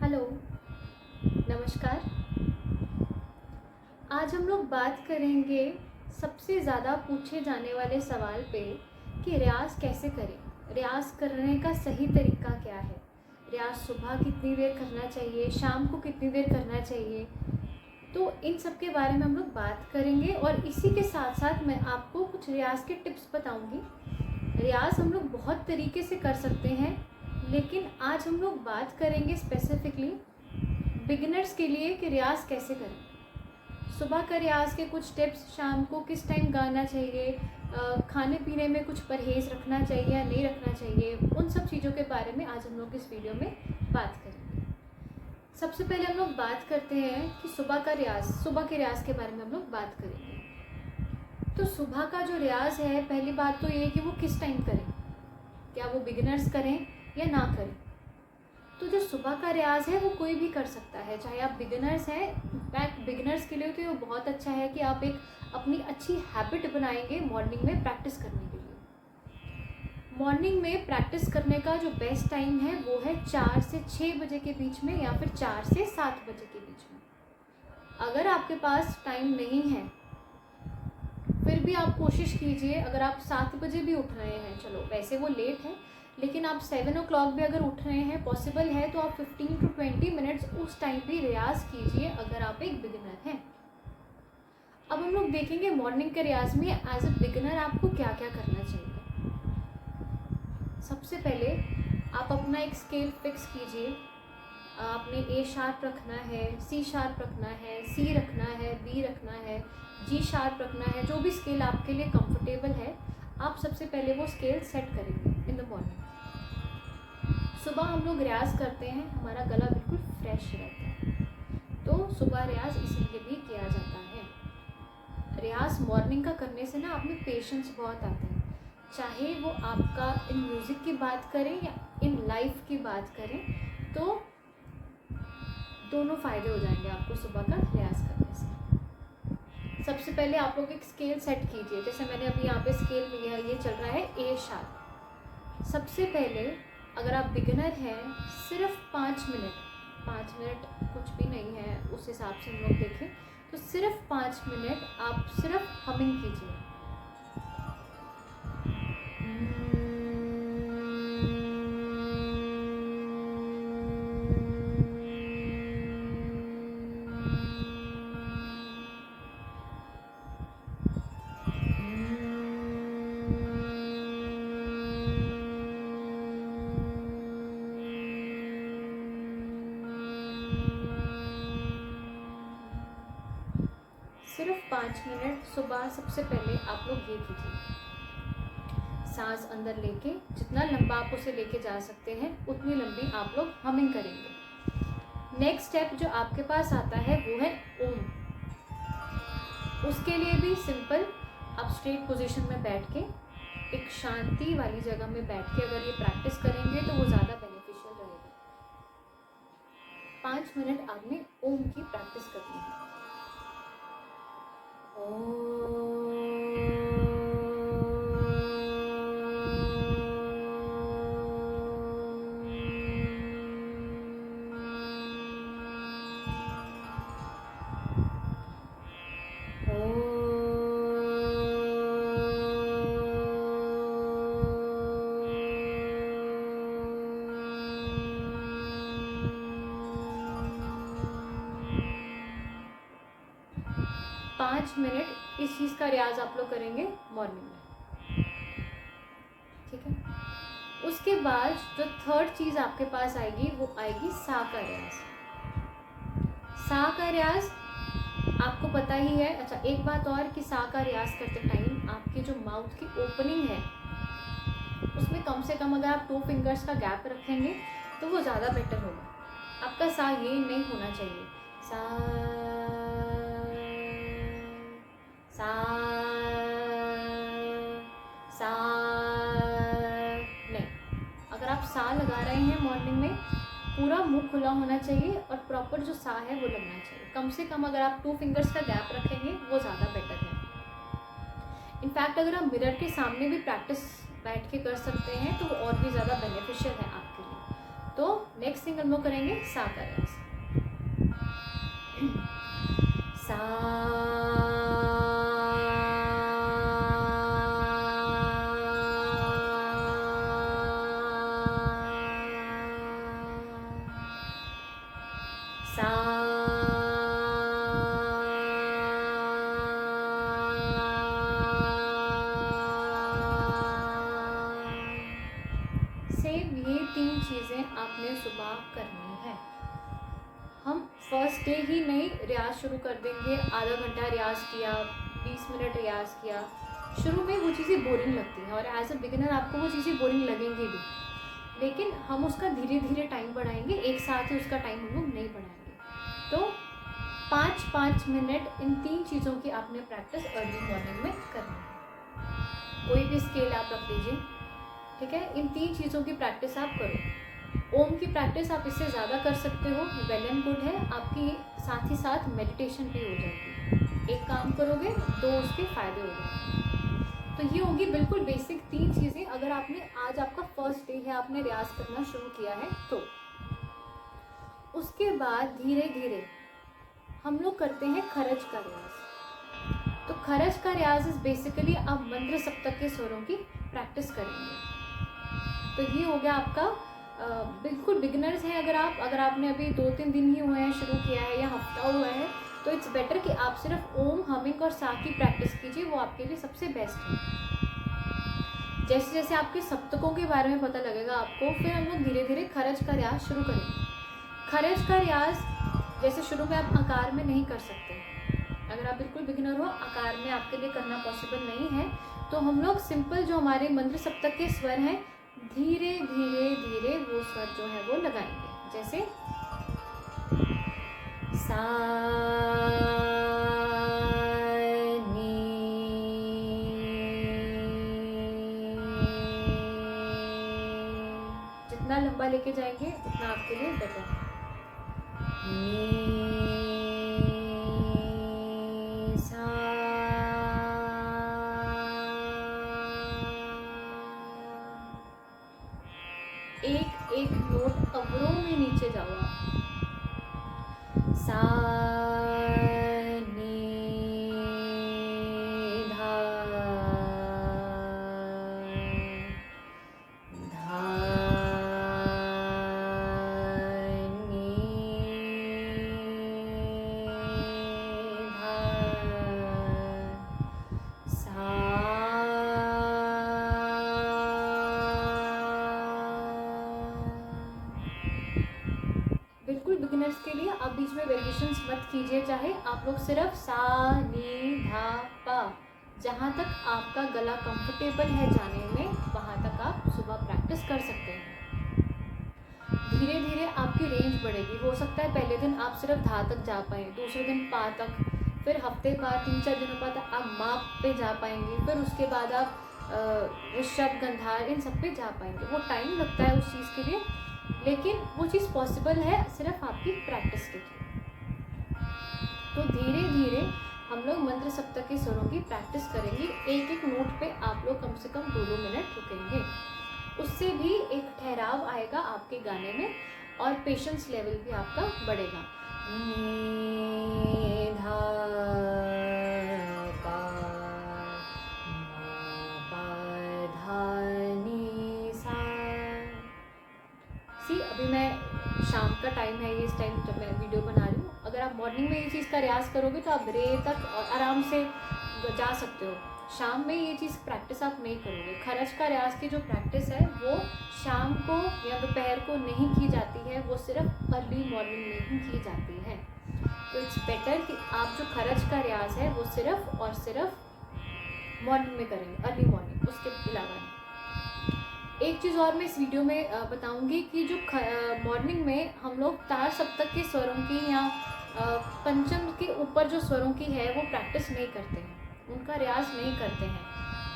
Hello, नमस्कार। आज हम लोग बात करेंगे सबसे ज़्यादा पूछे जाने वाले सवाल पे कि रियाज़ कैसे करें, रियाज़ करने का सही तरीका क्या है, रियाज़ सुबह कितनी देर करना चाहिए, शाम को कितनी देर करना चाहिए। तो इन सब के बारे में हम लोग बात करेंगे और इसी के साथ साथ मैं आपको कुछ रियाज़ के टिप्स बताऊंगी। रियाज़ हम लोग बहुत तरीके से कर सकते हैं, लेकिन आज हम लोग बात करेंगे स्पेसिफिकली बिगिनर्स के लिए कि रियाज़ कैसे करें। सुबह का रियाज़ के कुछ टिप्स, शाम को किस टाइम गाना चाहिए, खाने पीने में कुछ परहेज़ रखना चाहिए या नहीं रखना चाहिए, उन सब चीज़ों के बारे में आज हम लोग इस वीडियो में बात करेंगे। सबसे पहले हम लोग बात करते हैं कि सुबह के रियाज़ के बारे में हम लोग बात करेंगे। तो सुबह का जो रियाज़ है, पहली बात तो ये है कि वो किस टाइम करें, क्या वो बिगिनर्स करें या ना करें। तो जो सुबह का रियाज़ है वो कोई भी कर सकता है, चाहे आप बिगिनर्स हैं। इनफैक्ट बिगिनर्स के लिए तो ये बहुत अच्छा है कि आप एक अपनी अच्छी हैबिट बनाएंगे मॉर्निंग में प्रैक्टिस करने के लिए। मॉर्निंग में प्रैक्टिस करने का जो बेस्ट टाइम है वो है 4 से 6 बजे के बीच में या फिर 4 से 7 बजे के बीच में। अगर आपके पास टाइम नहीं है फिर भी आप कोशिश कीजिए, अगर आप 7 बजे भी उठ रहे हैं, चलो वैसे वो लेट है, लेकिन आप 7 o'clock भी अगर उठ रहे हैं, पॉसिबल है तो आप 15 to 20 मिनट्स उस टाइम भी रियाज़ कीजिए अगर आप एक बिगिनर हैं। अब हम लोग देखेंगे मॉर्निंग के रियाज़ में एज ए बिगिनर आपको क्या क्या करना चाहिए। सबसे पहले आप अपना एक स्केल फिक्स कीजिए। आपने ए शार्प रखना है, सी शार्प रखना है, सी रखना है, बी रखना है, जी शार्प रखना है, जो भी स्केल आपके लिए कंफर्टेबल है आप सबसे पहले वो स्केल सेट करेंगे इन द मॉर्निंग। सुबह हम लोग रियाज़ करते हैं, हमारा गला बिल्कुल फ्रेश रहता है, तो सुबह रियाज़ इसीलिए भी किया जाता है। रियाज़ मॉर्निंग का करने से ना आप में पेशेंस बहुत आता है, चाहे वो आपका इन म्यूज़िक की बात करें या इन लाइफ की बात करें, तो दोनों फ़ायदे हो जाएंगे आपको सुबह का रियाज़ करने से। सबसे पहले आप लोग एक स्केल सेट कीजिए, जैसे मैंने अभी यहाँ पे स्केल लिया है, ये चल रहा है ए शार्प। सबसे पहले अगर आप बिगिनर हैं, सिर्फ 5 मिनट कुछ भी नहीं है, उस हिसाब से हम लोग देखें तो सिर्फ 5 मिनट आप सिर्फ हमिंग कीजिए। सिर्फ 5 मिनट सुबह सबसे पहले आप लोग ये कीजिए। सांस अंदर लेके जितना लंबा आप उसे लेके जा सकते हैं उतनी लंबी आप लोग हमिंग करेंगे। नेक्स्ट स्टेप जो आपके पास आता है वो है ओम। उसके लिए भी सिंपल, आप स्ट्रेट पोजीशन में बैठ के एक शांति वाली जगह में बैठ के अगर ये प्रैक्टिस करेंगे तो वो ज़्यादा बेनिफिशियल रहेगा। 5 मिनट आपने ओम की प्रैक्टिस करनी है। पाँच मिनट इस चीज़ का रियाज आप लोग करेंगे मॉर्निंग में, ठीक है। उसके बाद जो थर्ड चीज़ आपके पास आएगी वो आएगी सा का रियाज। सा का रियाज आपको पता ही है। अच्छा, एक बात और कि सा का रियाज करते टाइम आपकी जो माउथ की ओपनिंग है उसमें कम से कम अगर आप 2 फिंगर्स का गैप रखेंगे तो वो ज़्यादा बेटर होगा। आपका सा ये नहीं होना चाहिए सा सा सा नहीं। अगर आप सा लगा रहे हैं मॉर्निंग में, पूरा मुंह खुला होना चाहिए और प्रॉपर जो सा है वो लगना चाहिए। कम से कम अगर आप 2 फिंगर्स का गैप रखेंगे वो ज़्यादा बेटर है। इनफैक्ट अगर आप मिरर के सामने भी प्रैक्टिस बैठ के कर सकते हैं तो वो और भी ज़्यादा बेनिफिशियल है आपके लिए। तो नेक्स्ट सिंगल हम लोग करेंगे सा का रियाज। सा सेम ये 3 चीज़ें आपने सुबह करनी है। हम फर्स्ट डे ही नहीं रियाज शुरू कर देंगे, आधा घंटा रियाज किया, 20 मिनट रियाज किया। शुरू में वो चीज़ें बोरिंग लगती हैं और एज अ बिगिनर आपको वो चीज़ें बोरिंग लगेंगी भी, लेकिन हम उसका धीरे धीरे टाइम बढ़ाएंगे, एक साथ ही उसका टाइम हम लोग नहीं बढ़ाएंगे। तो 5-5 मिनट इन 3 चीज़ों की आपने प्रैक्टिस अर्ली मॉर्निंग में करनी है। कोई भी स्केल आप रख लीजिए, ठीक है। इन 3 चीज़ों की प्रैक्टिस आप करो। ओम की प्रैक्टिस आप इससे ज़्यादा कर सकते हो, वेल एंड गुड है, आपकी साथ ही साथ मेडिटेशन भी हो जाएगी। एक काम करोगे 2 उसके फ़ायदे हो जाएंगे। तो ये होगी बिल्कुल बेसिक 3 चीज़ें। अगर आपने आज आपका फर्स्ट डे है, आपने रियाज करना शुरू किया है, तो उसके बाद धीरे धीरे हम लोग करते हैं खरज का रियाज। तो खरज का रियाज इज बेसिकली आप मंत्र सप्तक के स्वरों की प्रैक्टिस करेंगे। तो ये हो गया आपका बिल्कुल बिगिनर्स हैं अगर आपने अभी 2-3 दिन ही हुए हैं शुरू किया है या हफ्ता हुआ है, तो इट्स बेटर कि आप सिर्फ ओम, हमिंग और सा की प्रैक्टिस कीजिए, वो आपके लिए सबसे बेस्ट है। जैसे जैसे आपके सप्तकों के बारे में पता लगेगा आपको, फिर हम लोग धीरे धीरे खरज का रियाज शुरू करेंगे। खरज का रियाज जैसे शुरू में आप आकार में नहीं कर सकते, अगर आप बिल्कुल बिगिनर हो, आकार में आपके लिए करना पॉसिबल नहीं है, तो हम लोग सिंपल जो हमारे मंत्र सप्तक के स्वर हैं, धीरे धीरे धीरे वो स्वर जो है वो लगाएंगे। जैसे सा नी, जितना लंबा लेके जाएंगे उतना आपके लिए बेटर है। एक एक नोट अवरों में नीचे जाओ आप। सा नी धा धा नी धा सा। बिल्कुल बिगिनर्स के लिए आप बीच में वेरिएशंस मत कीजिए, चाहे आप लोग सिर्फ सा नी धा पा, जहाँ तक आपका गला कंफर्टेबल है जाने में, वहाँ तक आप सुबह प्रैक्टिस कर सकते हैं। धीरे धीरे आपकी रेंज बढ़ेगी। हो सकता है पहले दिन आप सिर्फ धा तक जा पाएँ, दूसरे दिन पा तक, फिर हफ्ते बाद 3-4 दिनों बाद आप मा पे जा पाएंगे, फिर उसके बाद आप ऋषभ, गंधार, इन सब पे जा पाएंगे। वो टाइम लगता है उस चीज़ के लिए, लेकिन वो चीज़ पॉसिबल है सिर्फ आपकी प्रैक्टिस के थ्रू। तो धीरे धीरे हम लोग मंत्र सप्तक के स्वरों की प्रैक्टिस करेंगे। एक एक नोट पे आप लोग कम से कम 2-2 मिनट रुकेंगे, उससे भी एक ठहराव आएगा आपके गाने में और पेशेंस लेवल भी आपका बढ़ेगा। नी धा पा पा धा नी सा। सी अभी मैं शाम का टाइम है, ये इस टाइम जब मैं वीडियो बना रही हूँ, अगर आप मॉर्निंग में ये चीज़ का रियाज करोगे तो आप रे तक आराम से जा सकते हो। शाम में ये चीज़ प्रैक्टिस आप नहीं करोगे। खरज का रियाज की जो प्रैक्टिस है वो शाम को या दोपहर को नहीं की जाती है, वो सिर्फ अर्ली मॉर्निंग में ही की जाती है। तो इट्स बेटर कि आप जो खरज का रियाज है वो सिर्फ और सिर्फ मॉर्निंग में करेंगे, अर्ली मॉर्निंग, उसके अलावा नहीं। एक चीज़ और मैं इस वीडियो में बताऊंगी कि जो मॉर्निंग में हम लोग तार सप्तक के स्वरों की या पंचम के ऊपर जो स्वरों की है वो प्रैक्टिस नहीं करते हैं, उनका रियाज नहीं करते हैं।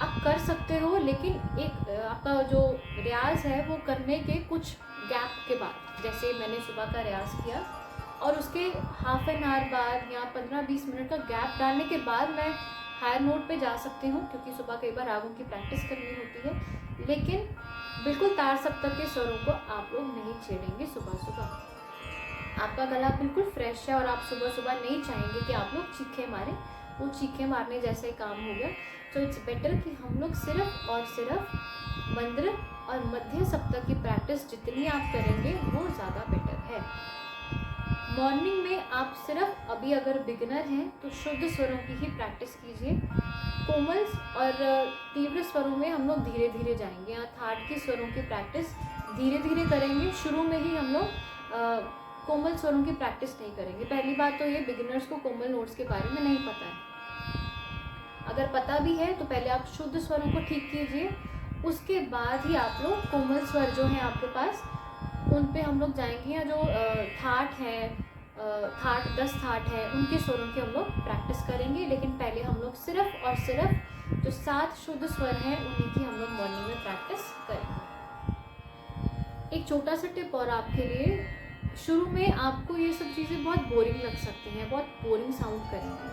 आप कर सकते हो, लेकिन एक आपका जो रियाज है वो करने के कुछ गैप के बाद, जैसे मैंने सुबह का रियाज किया और उसके हाफ एन आवर बाद या 15-20 मिनट का गैप डालने के बाद मैं हायर नोट पे जा सकती हूँ, क्योंकि सुबह कई बार रागों की प्रैक्टिस करनी होती है। लेकिन बिल्कुल तार सप्तक के स्वरों को आप लोग नहीं छेड़ेंगे सुबह सुबह। आपका गला बिल्कुल फ्रेश है और आप सुबह सुबह नहीं चाहेंगे कि आप लोग चीखे मारें, वो चीखे मारने जैसा ही काम हो गया। तो इट्स बेटर कि हम लोग सिर्फ और सिर्फ मंद्र और मध्य सप्तक की प्रैक्टिस जितनी आप करेंगे वो ज़्यादा बेटर है। मॉर्निंग में आप सिर्फ अभी अगर बिगिनर हैं तो शुद्ध स्वरों की ही प्रैक्टिस कीजिए। कोमल और तीव्र स्वरों में हम लोग धीरे धीरे जाएंगे। यहाँ थाट की स्वरों की प्रैक्टिस धीरे धीरे करेंगे। शुरू में ही हम लोग कोमल स्वरों की प्रैक्टिस नहीं करेंगे। पहली बात तो ये, बिगिनर्स को कोमल नोट्स के बारे में नहीं पता है। अगर पता भी है तो पहले आप शुद्ध स्वरों को ठीक कीजिए, उसके बाद ही आप लोग कोमल स्वर जो हैं आपके पास उन पे हम लोग जाएंगे। या जो थाट है, थाट 10 थाट है, उनके स्वरों की हम लोग प्रैक्टिस करेंगे। लेकिन पहले हम लोग सिर्फ और सिर्फ जो 7 शुद्ध स्वर हैं उन्हीं की हम लोग मॉर्निंग में प्रैक्टिस करेंगे। एक छोटा सा टिप और आपके लिए, शुरू में आपको ये सब चीज़ें बहुत बोरिंग लग सकती हैं, बहुत बोरिंग साउंड करेंगे।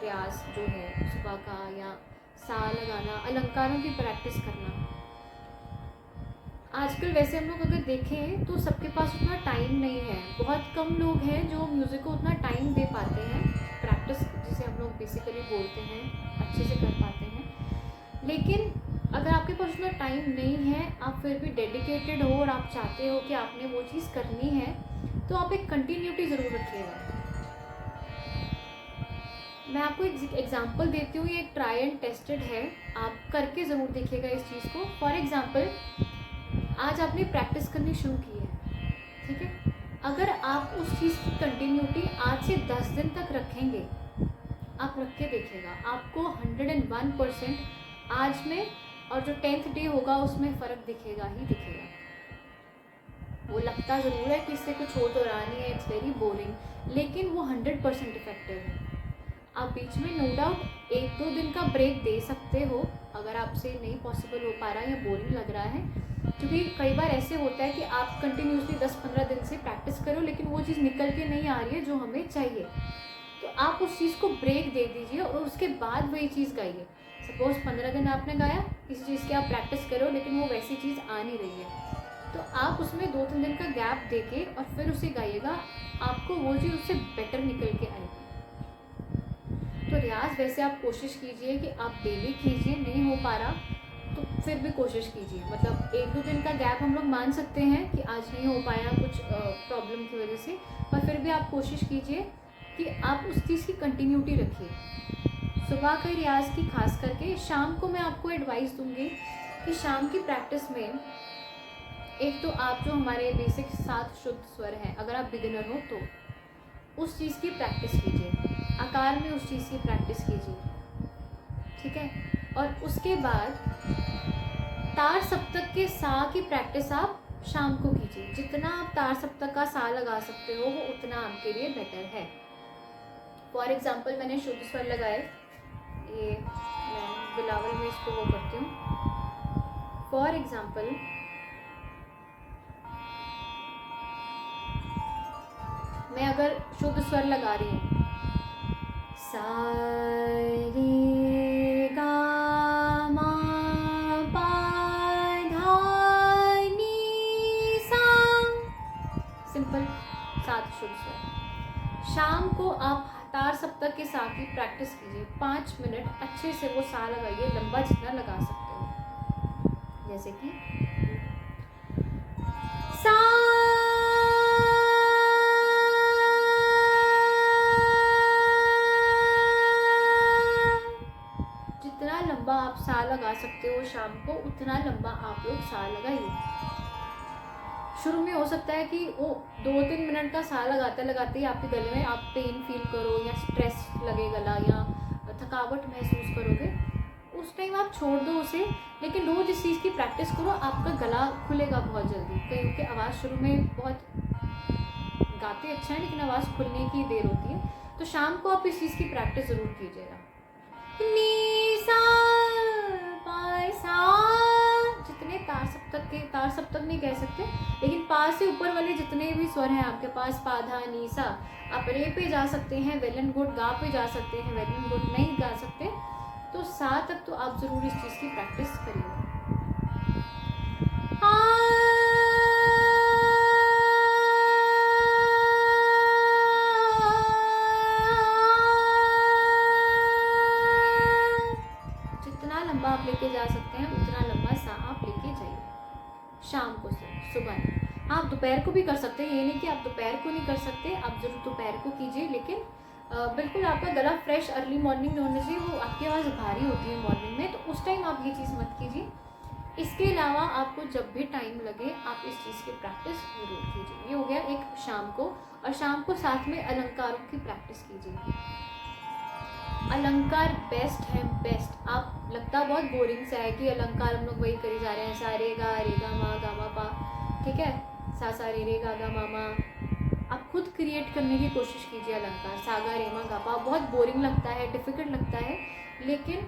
रियाज जो है सुबह का, या सा लगाना, अलंकारों की प्रैक्टिस करना। आजकल वैसे हम लोग अगर देखें तो सबके पास उतना टाइम नहीं है। बहुत कम लोग हैं जो म्यूज़िक को उतना टाइम दे पाते हैं, प्रैक्टिस जिसे हम लोग बेसिकली बोलते हैं, अच्छे से कर पाते हैं। लेकिन अगर आपके पास उतना टाइम नहीं है, आप फिर भी डेडिकेटेड हो और आप चाहते हो कि आपने वो चीज़ करनी है, तो आप एक कंटिन्यूटी ज़रूर रखिएगा। मैं आपको एक एग्जाम्पल देती हूँ, ये एक ट्राई एंड टेस्टेड है, आप करके ज़रूर देखिएगा इस चीज़ को। फॉर एग्जाम्पल, आज आपने प्रैक्टिस करनी शुरू की है, ठीक है। अगर आप उस चीज़ की कंटिन्यूटी आज से 10 दिन तक रखेंगे, आप रख के देखिएगा, आपको 101% आज में और जो 10th डे होगा उसमें फ़र्क दिखेगा ही दिखेगा। वो लगता ज़रूर है कि इससे कुछ हो तो रहा नहीं है, इट्स वेरी बोरिंग, लेकिन वो 100% इफेक्टिव है। आप बीच में नो डाउट 1-2 दिन का ब्रेक दे सकते हो अगर आपसे नहीं पॉसिबल हो पा रहा है या बोरिंग लग रहा है, क्योंकि कई बार ऐसे होता है कि आप कंटिन्यूसली 10-15 दिन से प्रैक्टिस करो लेकिन वो चीज़ निकल के नहीं आ रही है जो हमें चाहिए। तो आप उस चीज़ को ब्रेक दे दीजिए और उसके बाद वही चीज़ गाइए। सपोज़ 15 दिन आपने गाया, किसी चीज़ की आप प्रैक्टिस करो लेकिन वो वैसी चीज़ आ नहीं रही है, तो आप उसमें 2-3 दिन का गैप देके और फिर उसे गाइएगा, आपको वो चीज़ उससे बेटर निकल के आएगी। तो रियाज वैसे आप कोशिश कीजिए कि आप डेली कीजिए, नहीं हो पा रहा तो फिर भी कोशिश कीजिए। मतलब 1-2 दिन का गैप हम लोग मान सकते हैं कि आज नहीं हो पाया कुछ प्रॉब्लम की वजह से, पर फिर भी आप कोशिश कीजिए कि आप उस चीज़ की कंटिन्यूटी रखिए। सुबह के रियाज की खास करके, शाम को मैं आपको एडवाइस दूंगी कि शाम की प्रैक्टिस में एक तो आप जो हमारे बेसिक 7 शुद्ध स्वर हैं, अगर आप बिगिनर हो तो उस चीज़ की प्रैक्टिस कीजिए, आकार में उस चीज़ की प्रैक्टिस कीजिए, ठीक है। और उसके बाद तार सप्तक के सा की प्रैक्टिस आप शाम को कीजिए। जितना आप तार सप्तक का सा लगा सकते हो वो उतना आपके लिए बेटर है। फॉर एग्जाम्पल, मैंने शुद्ध स्वर लगाए, ये मैं बिलावल में इसको वो करती हूँ। फॉर एग्जाम्पल, मैं अगर शुद्ध स्वर लगा रही हूँ, सा रे गा मा पा धा नी सा, सिंपल 7 शुद्ध स्वर। शाम को आप तार सप्तक के सा की प्रैक्टिस कीजिए, 5 मिनट अच्छे से वो सा लगाइए, लंबा जितना लगा सकते हो। जैसे कि सा, जितना लंबा आप सा लगा सकते हो शाम को, उतना लंबा आप लोग सा लगाइए। शुरू में हो सकता है कि वो 2-3 मिनट का सा लगाते लगाते ही आपके गले में आप पेन फील करो या स्ट्रेस लगे गला या थकावट महसूस करोगे, उस टाइम आप छोड़ दो उसे। लेकिन रोज इस चीज़ की प्रैक्टिस करो, आपका गला खुलेगा बहुत जल्दी। क्योंकि आवाज़ शुरू में बहुत गाते अच्छा है लेकिन आवाज़ खुलने की देर होती है, तो शाम को आप इस चीज़ की प्रैक्टिस ज़रूर कीजिएगा। नी सा पा सा, जितने तार सप्तक नहीं कह सकते, लेकिन पा से ऊपर वाले जितने भी स्वर हैं आपके पास, पा धा नी सा, आप रे पे जा सकते हैं, वेल एंड गुड, गा पे जा सकते हैं, वेल एंड गुड नहीं गा सकते, तो सा तक तो आप ज़रूर इस चीज़ की प्रैक्टिस करिएगा। दोपहर को भी कर सकते हैं, ये नहीं कि आप दोपहर को नहीं कर सकते, आप ज़रूर दोपहर को कीजिए, लेकिन बिल्कुल आपका गला फ्रेश अर्ली मॉर्निंग में होने से वो आपकी आवाज़ भारी होती है मॉर्निंग में, तो उस टाइम आप ये चीज़ मत कीजिए। इसके अलावा आपको जब भी टाइम लगे आप इस चीज़ की प्रैक्टिस जरूर कीजिए। ये हो गया एक शाम को, और शाम को साथ में अलंकारों की प्रैक्टिस कीजिए। अलंकार बेस्ट है, बेस्ट। आप लगता बहुत बोरिंग सा है कि अलंकार हम लोग वही करी जा रहे हैं, सा रे गा मा पा, ठीक है, सा रे गा मा मा। आप खुद क्रिएट करने की कोशिश कीजिए अलंकार, सागा रे मा गा पा। बहुत बोरिंग लगता है, डिफ़िकल्ट लगता है, लेकिन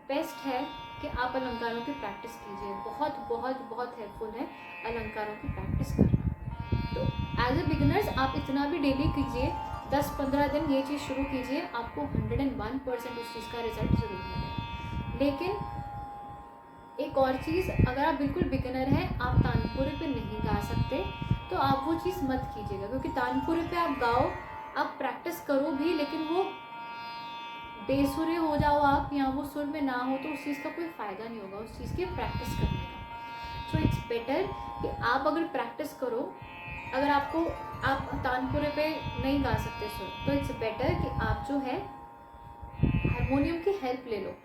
बेस्ट है कि आप अलंकारों की प्रैक्टिस कीजिए। बहुत बहुत बहुत हेल्पफुल है अलंकारों की प्रैक्टिस करना। तो एज ए बिगिनर्स आप इतना भी डेली कीजिए, 10-15 दिन ये चीज़ शुरू कीजिए, आपको 101% उस चीज़ का रिजल्ट ज़रूर मिलेगा। लेकिन एक और चीज़, अगर आप बिल्कुल बिगिनर हैं, आप तानपुरे पे नहीं गा सकते, तो आप वो चीज़ मत कीजिएगा, क्योंकि तानपुरे पे आप गाओ, आप प्रैक्टिस करो भी, लेकिन वो बेसुरे हो जाओ आप, या वो सुर में ना हो, तो उस चीज़ का कोई फ़ायदा नहीं होगा उस चीज़ की प्रैक्टिस करने का। सो इट्स बेटर कि आप अगर प्रैक्टिस करो, अगर आपको आप तानपुरे पे नहीं गा सकते सुर, तो इट्स बेटर कि आप जो है हारमोनियम की हेल्प ले लो।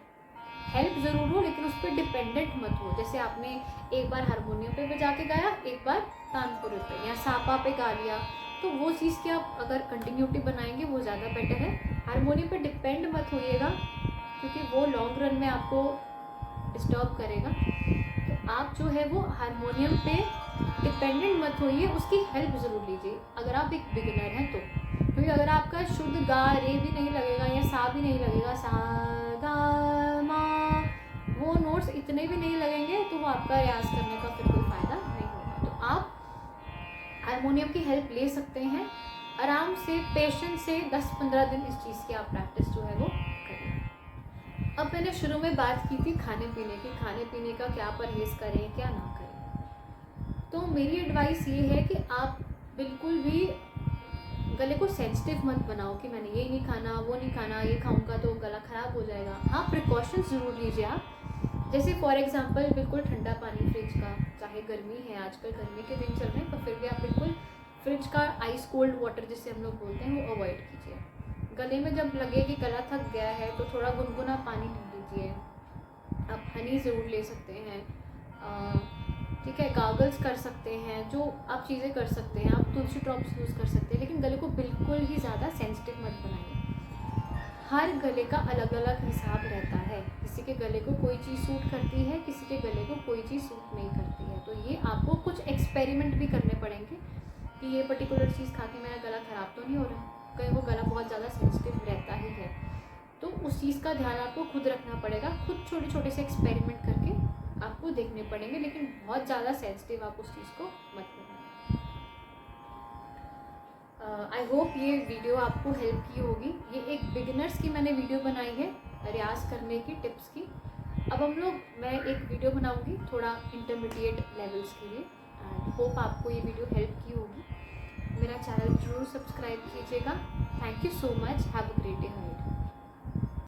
हेल्प ज़रूर हो, लेकिन उस पर डिपेंडेंट मत हो। जैसे आपने एक बार हारमोनियम पे बजा के गाया, एक बार तानपुरे पे या सापा पे गा लिया, तो वो चीज़ की आप अगर कंटिन्यूटी बनाएंगे वो ज़्यादा बेटर है। हारमोनियम पे डिपेंड मत होइएगा, क्योंकि वो लॉन्ग रन में आपको डिस्टर्ब करेगा। तो आप जो है वो हारमोनियम पे डिपेंडेंट मत होइए, उसकी हेल्प ज़रूर लीजिए अगर आप एक बिगिनर हैं तो। क्योंकि अगर आपका शुद्ध गा रे भी नहीं लगेगा या सा भी नहीं लगेगा, सा गा मा, वो नोट्स इतने भी नहीं लगेंगे, तो वो आपका रियाज करने का फिर कोई फ़ायदा नहीं होगा। तो आप हारमोनियम की हेल्प ले सकते हैं आराम से, पेशेंस से 10-15 दिन इस चीज़ की आप प्रैक्टिस जो है वो करें। अब मैंने शुरू में बात की थी खाने पीने की, खाने पीने का क्या परहेज़ करें क्या ना करें। तो मेरी एडवाइस ये है कि आप बिल्कुल भी गले को सेंसिटिव मत बनाओ कि मैंने ये नहीं खाना, वो नहीं खाना, ये खाऊंगा तो गला ख़राब हो जाएगा। हाँ, प्रिकॉशंस ज़रूर लीजिए आप, जैसे फॉर एग्जांपल बिल्कुल ठंडा पानी फ्रिज का, चाहे गर्मी है, आजकल गर्मी के दिन चल रहे हैं, पर फिर भी आप बिल्कुल फ्रिज का आइस कोल्ड वाटर जिसे हम लोग बोलते हैं वो अवॉइड कीजिए। गले में जब लगे कि गला थक गया है तो थोड़ा गुनगुना पानी पी लीजिए। आप हनी ज़रूर ले सकते हैं, ठीक है, गागल्स कर सकते हैं, जो आप चीज़ें कर सकते हैं। आप तुलसी ड्रॉप्स यूज़ कर सकते हैं, लेकिन गले को बिल्कुल ही ज़्यादा सेंसिटिव मत बनाइए। हर गले का अलग अलग हिसाब रहता है, किसी के गले को कोई चीज़ सूट करती है, किसी के गले को कोई चीज़ सूट नहीं करती है। तो ये आपको कुछ एक्सपेरिमेंट भी करने पड़ेंगे कि ये पर्टिकुलर चीज़ खा के मेरा गला ख़राब तो नहीं हो रहा, कहीं वो गला बहुत ज़्यादा सेंसिटिव रहता ही है, तो उस चीज़ का ध्यान आपको खुद रखना पड़ेगा। खुद छोटे छोटे से एक्सपेरिमेंट करके आपको देखने पड़ेंगे, लेकिन बहुत ज़्यादा सेंसिटिव आप उस चीज़ को मत करना। आई होप ये वीडियो आपको हेल्प की होगी। ये एक बिगिनर्स की मैंने वीडियो बनाई है रियाज़ करने की टिप्स की। अब मैं एक वीडियो बनाऊंगी थोड़ा इंटरमीडिएट लेवल्स के लिए, एंड होप आपको ये वीडियो हेल्प की होगी। मेरा चैनल जरूर सब्सक्राइब कीजिएगा। Thank you so much, have a great day ahead.